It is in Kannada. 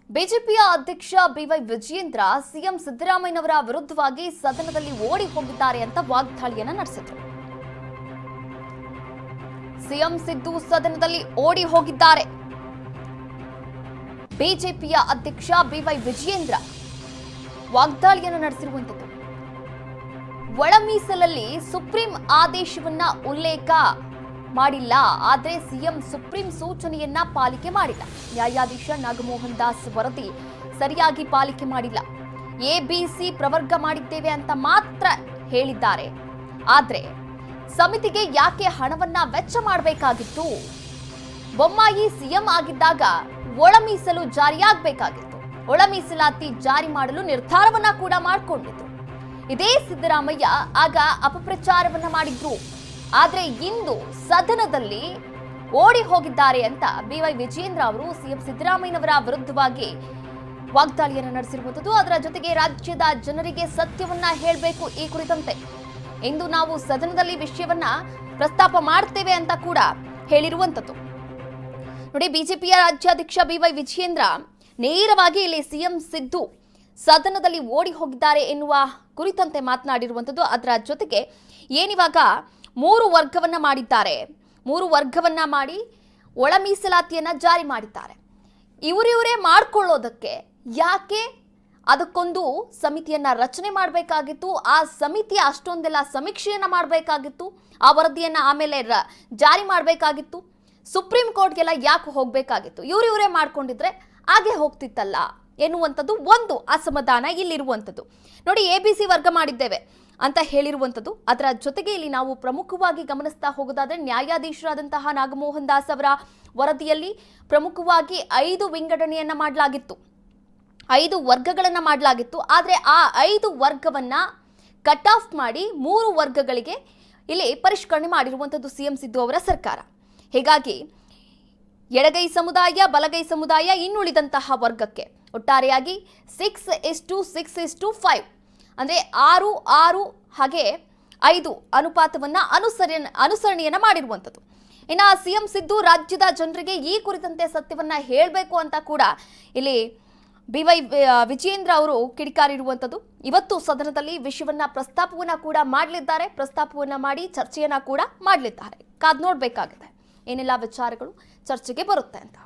ಬಿಜೆಪಿಯ ಅಧ್ಯಕ್ಷ ಬಿವೈ ವಿಜಯೇಂದ್ರ ಸಿಎಂ ಸಿದ್ದರಾಮಯ್ಯನವರ ವಿರುದ್ಧವಾಗಿ ಸದನದಲ್ಲಿ ಓಡಿ ಹೋಗಿದ್ದಾರೆ ಅಂತ ವಾಗ್ದಾಳಿಯನ್ನ ನಡೆಸಿದರು. ಸಿಎಂ ಸಿದ್ದು ಸದನದಲ್ಲಿ ಓಡಿ ಹೋಗಿದ್ದಾರೆ. ಬಿಜೆಪಿಯ ಅಧ್ಯಕ್ಷ ಬಿವೈ ವಿಜಯೇಂದ್ರ ವಾಗ್ದಾಳಿಯನ್ನು ನಡೆಸಿರುವಂತದ್ದು. ಒಳ ಮೀಸಲಲ್ಲಿ ಸುಪ್ರೀಂ ಆದೇಶವನ್ನ ಉಲ್ಲೇಖ ಮಾಡಿಲ್ಲ, ಆದರೆ ಸಿಎಂ ಸುಪ್ರೀಂ ಸೂಚನೆಯನ್ನ ಪಾಲಿಕೆ ಮಾಡಿಲ್ಲ. ನ್ಯಾಯಾಧೀಶ ನಾಗಮೋಹನ್ ದಾಸ್ ವರದಿ ಸರಿಯಾಗಿ ಪಾಲಿಕೆ ಮಾಡಿಲ್ಲ. ಎಬಿಸಿ ಪ್ರವರ್ಗ ಮಾಡಿದ್ದೇವೆ ಅಂತ ಮಾತ್ರ ಹೇಳಿದ್ದಾರೆ. ಆದ್ರೆ ಸಮಿತಿಗೆ ಯಾಕೆ ಹಣವನ್ನ ವೆಚ್ಚ ಮಾಡಬೇಕಾಗಿತ್ತು? ಬೊಮ್ಮಾಯಿ ಸಿಎಂ ಆಗಿದ್ದಾಗ ಒಳ ಮೀಸಲು ಜಾರಿಯಾಗಬೇಕಾಗಿತ್ತು. ಒಳ ಮೀಸಲಾತಿ ಜಾರಿ ಮಾಡಲು ನಿರ್ಧಾರವನ್ನ ಕೂಡ ಮಾಡಿಕೊಂಡಿದ್ರು. ಇದೇ ಸಿದ್ದರಾಮಯ್ಯ ಆಗ ಅಪಪ್ರಚಾರವನ್ನ ಮಾಡಿದ್ರು. ಆದ್ರೆ ಇಂದು ಸದನದಲ್ಲಿ ಓಡಿ ಹೋಗಿದ್ದಾರೆ ಅಂತ ಬಿವೈ ವಿಜಯೇಂದ್ರ ಅವರು ಸಿಎಂ ಸಿದ್ದರಾಮಯ್ಯನವರ ವಿರುದ್ಧವಾಗಿ ವಾಗ್ದಾಳಿಯನ್ನು ನಡೆಸಿರುವಂತದ್ದು. ಅದರ ಜೊತೆಗೆ ರಾಜ್ಯದ ಜನರಿಗೆ ಸತ್ಯವನ್ನ ಹೇಳಬೇಕು ಈ ಕುರಿತಂತೆ ಇಂದು ನಾವು ಸದನದಲ್ಲಿ ವಿಷಯವನ್ನ ಪ್ರಸ್ತಾಪ ಮಾಡ್ತೇವೆ ಅಂತ ಕೂಡ ಹೇಳಿರುವಂತದ್ದು. ನೋಡಿ, ಬಿಜೆಪಿಯ ರಾಜ್ಯಾಧ್ಯಕ್ಷ ಬಿವೈ ವಿಜಯೇಂದ್ರ ನೇರವಾಗಿ ಇಲ್ಲಿ ಸಿಎಂ ಸಿದ್ದು ಸದನದಲ್ಲಿ ಓಡಿ ಹೋಗಿದ್ದಾರೆ ಎನ್ನುವ ಕುರಿತಂತೆ ಮಾತನಾಡಿರುವಂತದ್ದು. ಅದರ ಜೊತೆಗೆ ಏನಿವಾಗ 3 ವರ್ಗವನ್ನ ಮಾಡಿದ್ದಾರೆ. 3 ವರ್ಗವನ್ನ ಮಾಡಿ ಒಳ ಮೀಸಲಾತಿಯನ್ನ ಜಾರಿ ಮಾಡಿದ್ದಾರೆ. ಇವರೇ ಮಾಡ್ಕೊಳ್ಳೋದಕ್ಕೆ ಯಾಕೆ ಅದಕ್ಕೊಂದು ಸಮಿತಿಯನ್ನ ರಚನೆ ಮಾಡಬೇಕಾಗಿತ್ತು? ಆ ಸಮಿತಿಯ ಅಷ್ಟೊಂದೆಲ್ಲ ಸಮೀಕ್ಷೆಯನ್ನ ಮಾಡಬೇಕಾಗಿತ್ತು. ಆ ವರದಿಯನ್ನ ಆಮೇಲೆ ಜಾರಿ ಮಾಡಬೇಕಾಗಿತ್ತು. ಸುಪ್ರೀಂ ಕೋರ್ಟ್ಗೆಲ್ಲ ಯಾಕೆ ಹೋಗಬೇಕಾಗಿತ್ತು? ಇವರೇ ಮಾಡ್ಕೊಂಡಿದ್ರೆ ಹಾಗೆ ಹೋಗ್ತಿತ್ತಲ್ಲ ಎನ್ನುವಂಥದ್ದು ಒಂದು ಅಸಮಾಧಾನ ಇಲ್ಲಿರುವಂಥದ್ದು. ನೋಡಿ, ಎಬಿಸಿ ವರ್ಗ ಮಾಡಿದ್ದೇವೆ ಅಂತ ಹೇಳಿರುವಂಥದ್ದು. ಅದರ ಜೊತೆಗೆ ಇಲ್ಲಿ ನಾವು ಪ್ರಮುಖವಾಗಿ ಗಮನಿಸ್ತಾ ಹೋಗೋದಾದ್ರೆ ನ್ಯಾಯಾಧೀಶರಾದಂತಹ ನಾಗಮೋಹನ್ ದಾಸ್ ಅವರ ವರದಿಯಲ್ಲಿ ಪ್ರಮುಖವಾಗಿ 5 ವಿಂಗಡಣೆಯನ್ನ ಮಾಡಲಾಗಿತ್ತು, 5 ವರ್ಗಗಳನ್ನ ಮಾಡಲಾಗಿತ್ತು. ಆದರೆ ಆ 5 ವರ್ಗವನ್ನ ಕಟ್ ಆಫ್ ಮಾಡಿ 3 ವರ್ಗಗಳಿಗೆ ಇಲ್ಲಿ ಪರಿಷ್ಕರಣೆ ಮಾಡಿರುವಂಥದ್ದು ಸಿಎಂ ಸಿದ್ದು ಅವರ ಸರ್ಕಾರ. ಹೀಗಾಗಿ ಎಡಗೈ ಸಮುದಾಯ, ಬಲಗೈ ಸಮುದಾಯ, ಇನ್ನುಳಿದಂತಹ ವರ್ಗಕ್ಕೆ ಒಟ್ಟಾರೆಯಾಗಿ 6:6:5 ಅಂದ್ರೆ 6:6 ಹಾಗೆ 5 ಅನುಪಾತವನ್ನ ಅನುಸರಣೆಯನ್ನ ಮಾಡಿರುವಂಥದ್ದು. ಇನ್ನು ಸಿಎಂ ಸಿದ್ದು ರಾಜ್ಯದ ಜನರಿಗೆ ಈ ಕುರಿತಂತೆ ಸತ್ಯವನ್ನ ಹೇಳಬೇಕು ಅಂತ ಕೂಡ ಇಲ್ಲಿ ಬಿವೈ ವಿಜಯೇಂದ್ರ ಅವರು ಕಿಡಿಕಾರಿರುವಂಥದ್ದು. ಇವತ್ತು ಸದನದಲ್ಲಿ ವಿಷಯವನ್ನ ಪ್ರಸ್ತಾಪವನ್ನ ಕೂಡ ಮಾಡಲಿದ್ದಾರೆ. ಪ್ರಸ್ತಾಪವನ್ನ ಮಾಡಿ ಚರ್ಚೆಯನ್ನ ಕೂಡ ಮಾಡಲಿದ್ದಾರೆ. ಕಾದ್ ನೋಡ್ಬೇಕಾಗಿದೆ ಏನೆಲ್ಲ ವಿಚಾರಗಳು ಚರ್ಚೆಗೆ ಬರುತ್ತೆ ಅಂತ.